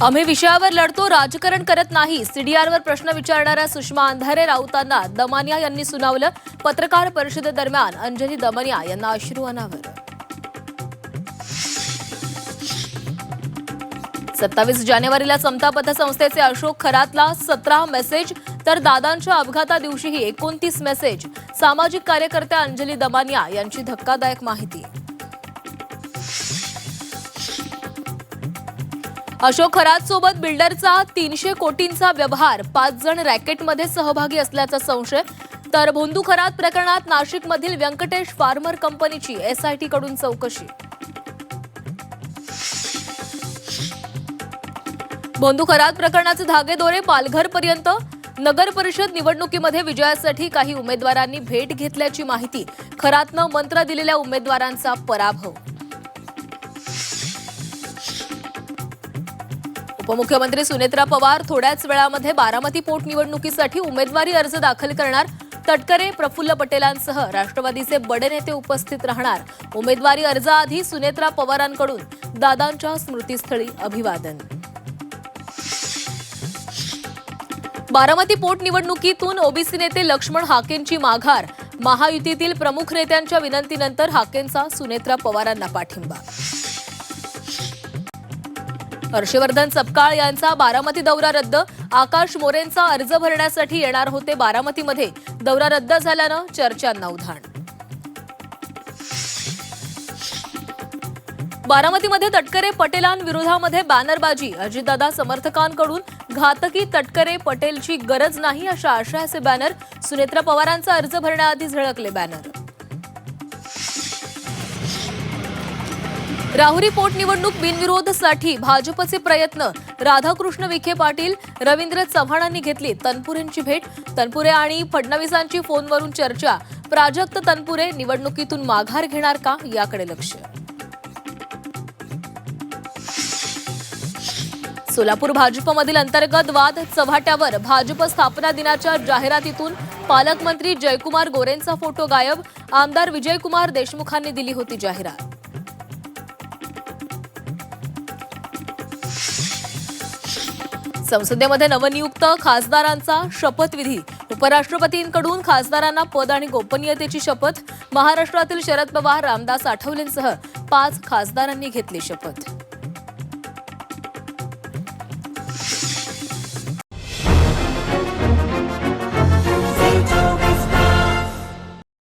आम्ही विषयावर लढतो, राजकारण करत नाही. सीडीआरवर प्रश्न विचारणाऱ्या सुषमा अंधारे राऊतांना दमानिया यांनी सुनावलं. पत्रकार परिषदेदरम्यान अंजली दमानिया यांना अश्रू अनावर. 27 जानेवारीला समता पतसंस्थेचे अशोक खरातला 17 मेसेज, तर दादांच्या अपघाता दिवशीही 29 मेसेज. सामाजिक कार्यकर्त्या अंजली दमानिया यांची धक्कादायक माहिती. अशोक खरात सोबत बिल्डरचा 300 कोटींचा व्यवहार, 5 जण रॅकेटमध्ये सहभागी असल्याचा संशय. तर भोंदू खरात प्रकरणात नाशिकमधील व्यंकटेश फार्मर कंपनीची एसआयटी कडून चौकशी. भोंदू खरात प्रकरणाचे धागेदोरे पालघरपर्यंत. नगर परिषद निवडणुकीमध्ये विजयासाठी काही उमेदवारांनी भेट घेतल्याची माहिती. खरातनं मंत्र दिलेल्या उमेदवारांचा पराभव. उपमुख्यमंत्री सुनेत्रा पवार थोड्याच वेळामध्ये बारामती पोटनिवडणुकीसाठी उमेदवारी अर्ज दाखल करणार. तटकरे, प्रफुल्ल पटेलांसह राष्ट्रवादीचे बडे नेते उपस्थित राहणार. उमेदवारी अर्जाआधी सुनेत्रा पवारांकडून दादांच्या स्मृतीस्थळी अभिवादन. बारामती पोटनिवडणुकीतून ओबीसी नेते लक्ष्मण हाकेंची माघार. महायुतीतील प्रमुख नेत्यांच्या विनंतीनंतर हाकेंचा सुनेत्रा पवारांना पाठिंबा. हर्षवर्धन सपकाळ यांचा बारामती दौरा रद्द. आकाश मोरेंचा अर्ज भरण्यासाठी येणार होते बारामतीमध्ये. दौरा रद्द झाल्यानं चर्चांना उधाण. बारामतीमध्ये तटकरे पटेलांविरोधामध्ये बॅनरबाजी. अजितदादा समर्थकांकडून घातकी तटकरे पटेलची गरज नाही अशा आशयाचे बॅनर. सुनेत्रा पवारांचा अर्ज भरण्याआधी झळकले बॅनर. राहुरी पोटनिवडणूक बिनविरोधसाठी भाजपचे प्रयत्न. राधाकृष्ण विखे पाटील, रवींद्र चव्हाणांनी घेतली तनपुरेंची भेट. तनपुरे आणि फडणवीसांची फोनवरून चर्चा. प्राजक्त तनपुरे निवडणुकीतून माघार घेणार का, याकडे लक्ष. सोलापूर भाजपमधील अंतर्गत वाद चव्हाट्यावर. भाजप स्थापना दिनाच्या जाहिरातीतून पालकमंत्री जयकुमार गोरेंचा फोटो गायब. आमदार विजयकुमार देशमुखांनी दिली होती जाहिरात. संसदेमध्ये नवनियुक्त खासदारांचा शपथविधी. उपराष्ट्रपतींकडून खासदारांना पद आणि गोपनीयतेची शपथ. महाराष्ट्रातील शरद पवार, रामदास आठवलेंसह 5 खासदारांनी घेतली शपथ.